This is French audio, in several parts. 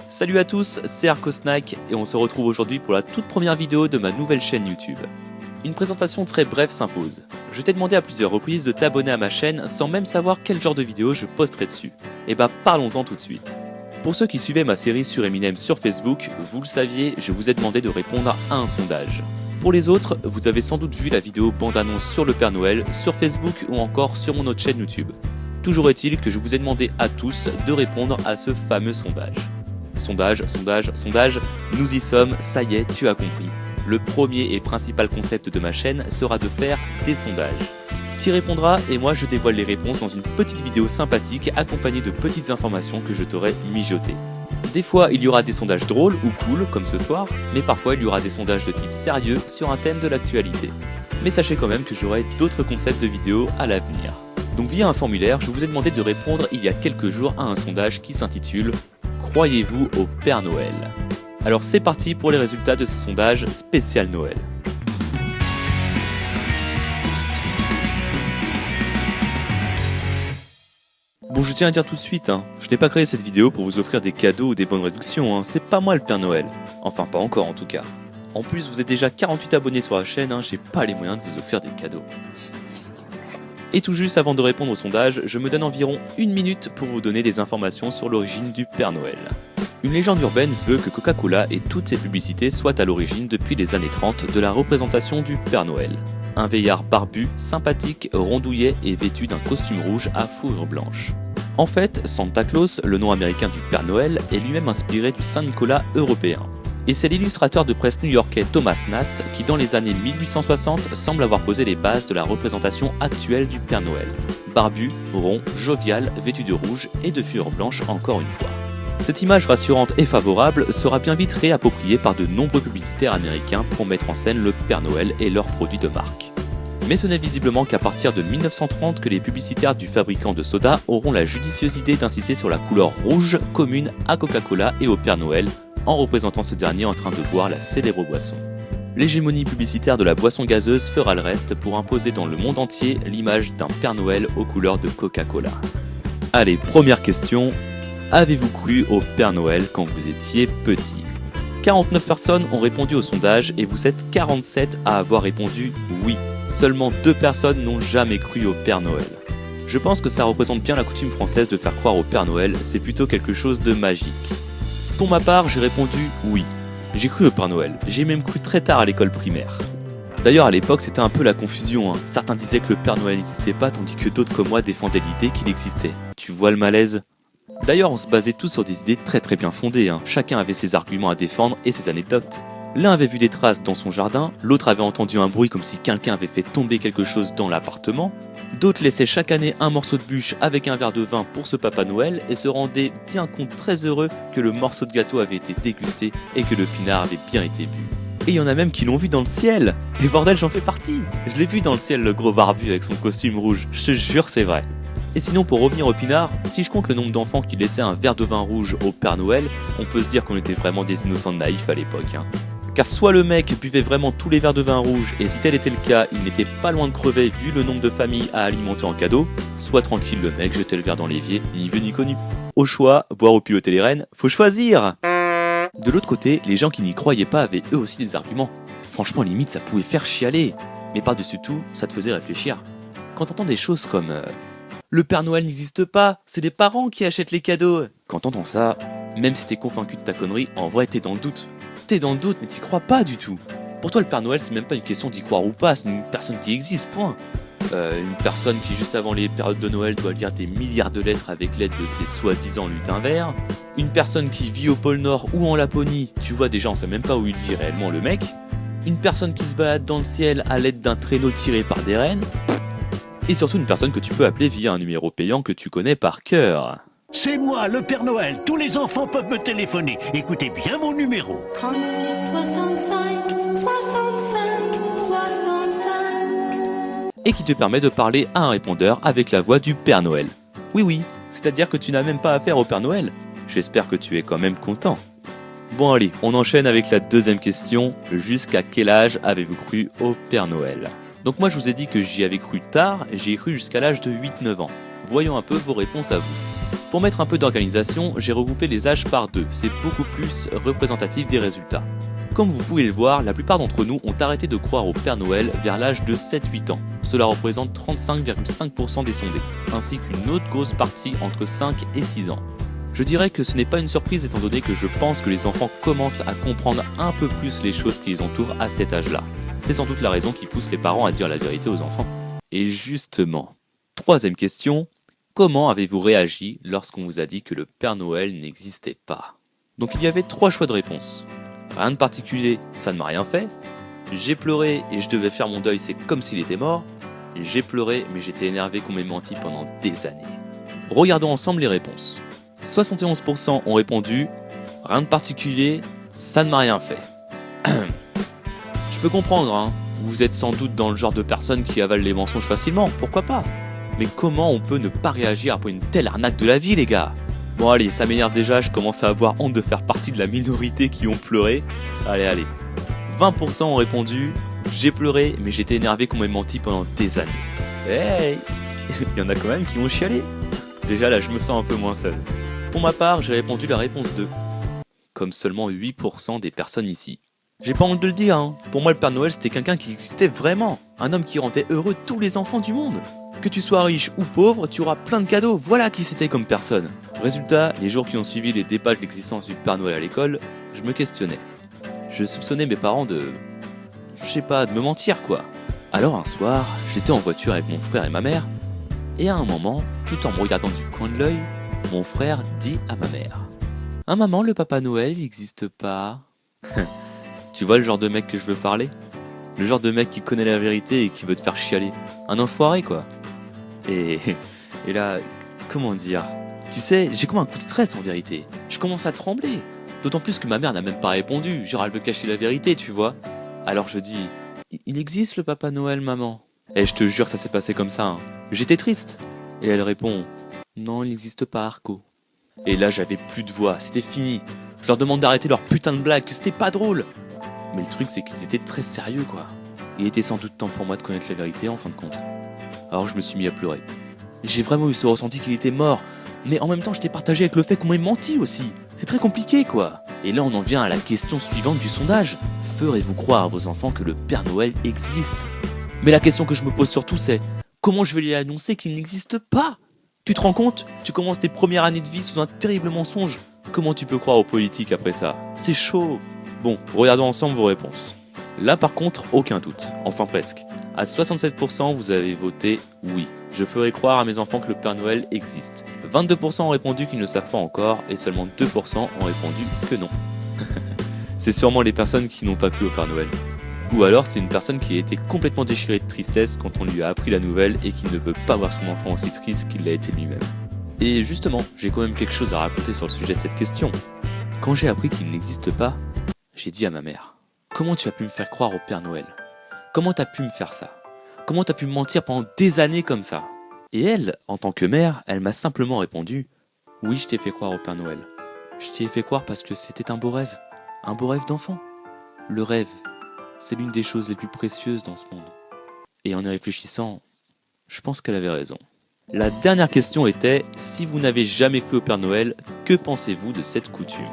Salut à tous, c'est Arcosnack et on se retrouve aujourd'hui pour la toute première vidéo de ma nouvelle chaîne YouTube. Une présentation très brève s'impose. Je t'ai demandé à plusieurs reprises de t'abonner à ma chaîne sans même savoir quel genre de vidéo je posterai dessus. Et bah parlons-en tout de suite. Pour ceux qui suivaient ma série sur Eminem sur Facebook, vous le saviez, je vous ai demandé de répondre à un sondage. Pour les autres, vous avez sans doute vu la vidéo bande-annonce sur le Père Noël, sur Facebook ou encore sur mon autre chaîne YouTube. Toujours est-il que je vous ai demandé à tous de répondre à ce fameux sondage. Sondage, nous y sommes, ça y est, tu as compris. Le premier et principal concept de ma chaîne sera de faire des sondages. Tu y répondras et moi je dévoile les réponses dans une petite vidéo sympathique accompagnée de petites informations que je t'aurai mijotées. Des fois il y aura des sondages drôles ou cool comme ce soir, mais parfois il y aura des sondages de type sérieux sur un thème de l'actualité. Mais sachez quand même que j'aurai d'autres concepts de vidéos à l'avenir. Donc via un formulaire, je vous ai demandé de répondre il y a quelques jours à un sondage qui s'intitule « Croyez-vous au Père Noël ?» Alors c'est parti pour les résultats de ce sondage spécial Noël. Bon, je tiens à dire tout de suite, je n'ai pas créé cette vidéo pour vous offrir des cadeaux ou des bonnes réductions, c'est pas moi le Père Noël. Enfin pas encore en tout cas. En plus vous êtes déjà 48 abonnés sur la chaîne, j'ai pas les moyens de vous offrir des cadeaux. Et tout juste avant de répondre au sondage, je me donne environ 1 minute pour vous donner des informations sur l'origine du Père Noël. Une légende urbaine veut que Coca-Cola et toutes ses publicités soient à l'origine depuis les années 30 de la représentation du Père Noël. Un vieillard barbu, sympathique, rondouillet et vêtu d'un costume rouge à fourrure blanche. En fait, Santa Claus, le nom américain du Père Noël, est lui-même inspiré du Saint-Nicolas européen. Et c'est l'illustrateur de presse new-yorkais Thomas Nast qui, dans les années 1860, semble avoir posé les bases de la représentation actuelle du Père Noël. Barbu, rond, jovial, vêtu de rouge et de fourrure blanche encore une fois. Cette image rassurante et favorable sera bien vite réappropriée par de nombreux publicitaires américains pour mettre en scène le Père Noël et leurs produits de marque. Mais ce n'est visiblement qu'à partir de 1930 que les publicitaires du fabricant de soda auront la judicieuse idée d'insister sur la couleur rouge commune à Coca-Cola et au Père Noël, en représentant ce dernier en train de boire la célèbre boisson. L'hégémonie publicitaire de la boisson gazeuse fera le reste pour imposer dans le monde entier l'image d'un Père Noël aux couleurs de Coca-Cola. Allez, première question. Avez-vous cru au Père Noël quand vous étiez petit ? 49 personnes ont répondu au sondage et vous êtes 47 à avoir répondu oui. Seulement 2 personnes n'ont jamais cru au Père Noël. Je pense que ça représente bien la coutume française de faire croire au Père Noël, c'est plutôt quelque chose de magique. Pour ma part, j'ai répondu oui. J'ai cru au Père Noël, j'ai même cru très tard à l'école primaire. D'ailleurs à l'époque c'était un peu la confusion, Certains disaient que le Père Noël n'existait pas tandis que d'autres comme moi défendaient l'idée qu'il existait. Tu vois le malaise ? D'ailleurs on se basait tous sur des idées très bien fondées, Chacun avait ses arguments à défendre et ses anecdotes. L'un avait vu des traces dans son jardin, l'autre avait entendu un bruit comme si quelqu'un avait fait tomber quelque chose dans l'appartement, d'autres laissaient chaque année un morceau de bûche avec un verre de vin pour ce Papa Noël et se rendaient bien compte très heureux que le morceau de gâteau avait été dégusté et que le pinard avait bien été bu. Et il y en a même qui l'ont vu dans le ciel. Et bordel, j'en fais partie. Je l'ai vu dans le ciel, le gros barbu avec son costume rouge, je te jure c'est vrai. Et sinon pour revenir au pinard, si je compte le nombre d'enfants qui laissaient un verre de vin rouge au Père Noël, on peut se dire qu'on était vraiment des innocents naïfs à l'époque. Car soit le mec buvait vraiment tous les verres de vin rouge et si tel était le cas, il n'était pas loin de crever vu le nombre de familles à alimenter en cadeau, soit tranquille le mec jetait le verre dans l'évier, ni vu ni connu. Au choix, boire ou piloter les rênes, faut choisir. De l'autre côté, les gens qui n'y croyaient pas avaient eux aussi des arguments. Franchement limite ça pouvait faire chialer, mais par-dessus tout, ça te faisait réfléchir. Quand t'entends des choses comme le Père Noël n'existe pas, c'est les parents qui achètent les cadeaux. Quand t'entends ça, même si t'es convaincu de ta connerie, en vrai t'es dans le doute. T'es dans le doute mais t'y crois pas du tout. Pour toi le Père Noël c'est même pas une question d'y croire ou pas, c'est une personne qui existe, point. Une personne qui juste avant les périodes de Noël doit lire des milliards de lettres avec l'aide de ses soi-disant lutins verts. Une personne qui vit au pôle Nord ou en Laponie, tu vois déjà on sait même pas où il vit réellement le mec. Une personne qui se balade dans le ciel à l'aide d'un traîneau tiré par des rennes. Et surtout une personne que tu peux appeler via un numéro payant que tu connais par cœur. C'est moi, le Père Noël. Tous les enfants peuvent me téléphoner. Écoutez bien mon numéro. 36 65 65 65. Et qui te permet de parler à un répondeur avec la voix du Père Noël. Oui, c'est-à-dire que tu n'as même pas affaire au Père Noël. J'espère que tu es quand même content. Bon allez, on enchaîne avec la deuxième question. Jusqu'à quel âge avez-vous cru au Père Noël ? Donc moi je vous ai dit que j'y avais cru tard, j'y ai cru jusqu'à l'âge de 8-9 ans. Voyons un peu vos réponses à vous. Pour mettre un peu d'organisation, j'ai regroupé les âges par 2, c'est beaucoup plus représentatif des résultats. Comme vous pouvez le voir, la plupart d'entre nous ont arrêté de croire au Père Noël vers l'âge de 7-8 ans. Cela représente 35,5% des sondés, ainsi qu'une autre grosse partie entre 5 et 6 ans. Je dirais que ce n'est pas une surprise étant donné que je pense que les enfants commencent à comprendre un peu plus les choses qui les entourent à cet âge-là. C'est sans doute la raison qui pousse les parents à dire la vérité aux enfants. Et justement, troisième question, comment avez-vous réagi lorsqu'on vous a dit que le Père Noël n'existait pas? Donc il y avait 3 choix de réponse. Rien de particulier, ça ne m'a rien fait. J'ai pleuré et je devais faire mon deuil, c'est comme s'il était mort. J'ai pleuré mais j'étais énervé qu'on m'ait menti pendant des années. Regardons ensemble les réponses. 71% ont répondu « Rien de particulier, ça ne m'a rien fait ». Je peux comprendre, hein. Vous êtes sans doute dans le genre de personne qui avale les mensonges facilement, pourquoi pas. Mais comment on peut ne pas réagir après une telle arnaque de la vie, les gars? Bon allez, ça m'énerve déjà, je commence à avoir honte de faire partie de la minorité qui ont pleuré. Allez. 20% ont répondu « J'ai pleuré, mais j'étais énervé qu'on m'ait menti pendant des années ». Hey, il y en a quand même qui ont chialé. Déjà là, je me sens un peu moins seul. Pour ma part, j'ai répondu la réponse 2. Comme seulement 8% des personnes ici. J'ai pas honte de le dire, hein. Pour moi le Père Noël c'était quelqu'un qui existait vraiment. Un homme qui rendait heureux tous les enfants du monde. Que tu sois riche ou pauvre, tu auras plein de cadeaux, voilà qui c'était comme personne. Résultat, les jours qui ont suivi les débats de l'existence du Père Noël à l'école, je me questionnais. Je soupçonnais mes parents de me mentir quoi. Alors un soir, j'étais en voiture avec mon frère et ma mère, et à un moment, tout en me regardant du coin de l'œil, mon frère dit à ma mère « Ah maman, le Papa Noël il existe pas ?» Tu vois le genre de mec que je veux parler? Le genre de mec qui connaît la vérité et qui veut te faire chialer. Un enfoiré quoi. Et là, comment dire? Tu sais, j'ai comme un coup de stress en vérité. Je commence à trembler. D'autant plus que ma mère n'a même pas répondu. Genre elle veut cacher la vérité, tu vois. Alors je dis « Il existe le Papa Noël, maman ?» Et je te jure ça s'est passé comme ça. Hein. J'étais triste. Et elle répond « Non, il n'existe pas, Arco. » Et là j'avais plus de voix, c'était fini. Je leur demande d'arrêter leur putain de blague, que c'était pas drôle. Mais le truc c'est qu'ils étaient très sérieux quoi. Il était sans doute temps pour moi de connaître la vérité en fin de compte. Alors je me suis mis à pleurer. J'ai vraiment eu ce ressenti qu'il était mort. Mais en même temps j'étais partagé avec le fait qu'on m'ait menti aussi. C'est très compliqué quoi. Et là on en vient à la question suivante du sondage. Ferez-vous croire à vos enfants que le Père Noël existe? Mais la question que je me pose surtout c'est comment je vais lui annoncer qu'il n'existe pas? Tu te rends compte? Tu commences tes premières années de vie sous un terrible mensonge. Comment tu peux croire aux politiques après ça? C'est chaud. Bon, regardons ensemble vos réponses. Là par contre, aucun doute. Enfin presque. À 67%, vous avez voté oui. Je ferai croire à mes enfants que le Père Noël existe. 22% ont répondu qu'ils ne savent pas encore et seulement 2% ont répondu que non. C'est sûrement les personnes qui n'ont pas cru au Père Noël. Ou alors c'est une personne qui a été complètement déchirée de tristesse quand on lui a appris la nouvelle et qui ne veut pas voir son enfant aussi triste qu'il l'a été lui-même. Et justement, j'ai quand même quelque chose à raconter sur le sujet de cette question. Quand j'ai appris qu'il n'existe pas, j'ai dit à ma mère « Comment tu as pu me faire croire au Père Noël? Comment t'as pu me faire ça? Comment t'as pu me mentir pendant des années comme ça ?» Et elle, en tant que mère, elle m'a simplement répondu « Oui, je t'ai fait croire au Père Noël. Je t'y ai fait croire parce que c'était un beau rêve d'enfant. Le rêve, c'est l'une des choses les plus précieuses dans ce monde. » Et en y réfléchissant, je pense qu'elle avait raison. La dernière question était « Si vous n'avez jamais cru au Père Noël, que pensez-vous de cette coutume ?»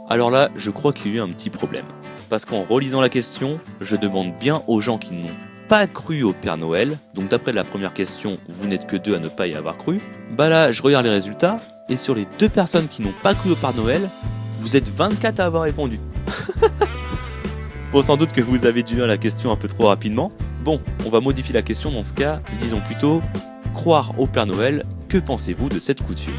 Alors là, je crois qu'il y a eu un petit problème. Parce qu'en relisant la question, je demande bien aux gens qui n'ont pas cru au Père Noël, donc d'après la première question, vous n'êtes que 2 à ne pas y avoir cru, bah là, je regarde les résultats, et sur les 2 personnes qui n'ont pas cru au Père Noël, vous êtes 24 à avoir répondu. Bon, sans doute que vous avez dû lire la question un peu trop rapidement. Bon, on va modifier la question dans ce cas, disons plutôt « Croire au Père Noël, que pensez-vous de cette coutume ?»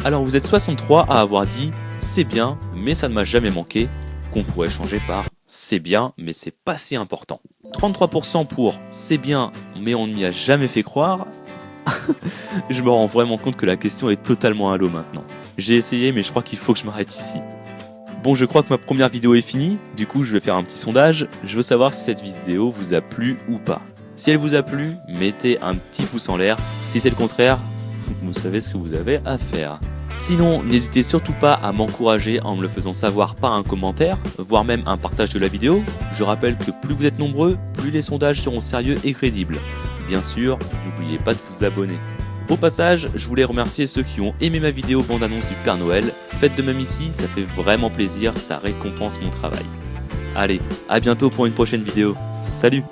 Alors vous êtes 63 à avoir dit « C'est bien, mais ça ne m'a jamais manqué », qu'on pourrait changer par « C'est bien, mais c'est pas si important ». 33% pour « C'est bien, mais on ne m'y a jamais fait croire ». Je me rends vraiment compte que la question est totalement à l'eau maintenant. J'ai essayé, mais je crois qu'il faut que je m'arrête ici. Bon, je crois que ma première vidéo est finie, du coup je vais faire un petit sondage. Je veux savoir si cette vidéo vous a plu ou pas. Si elle vous a plu, mettez un petit pouce en l'air. Si c'est le contraire, vous savez ce que vous avez à faire. Sinon, n'hésitez surtout pas à m'encourager en me le faisant savoir par un commentaire, voire même un partage de la vidéo. Je rappelle que plus vous êtes nombreux, plus les sondages seront sérieux et crédibles. Bien sûr, n'oubliez pas de vous abonner. Au passage, je voulais remercier ceux qui ont aimé ma vidéo bande-annonce du Père Noël. Faites de même ici, ça fait vraiment plaisir, ça récompense mon travail. Allez, à bientôt pour une prochaine vidéo. Salut!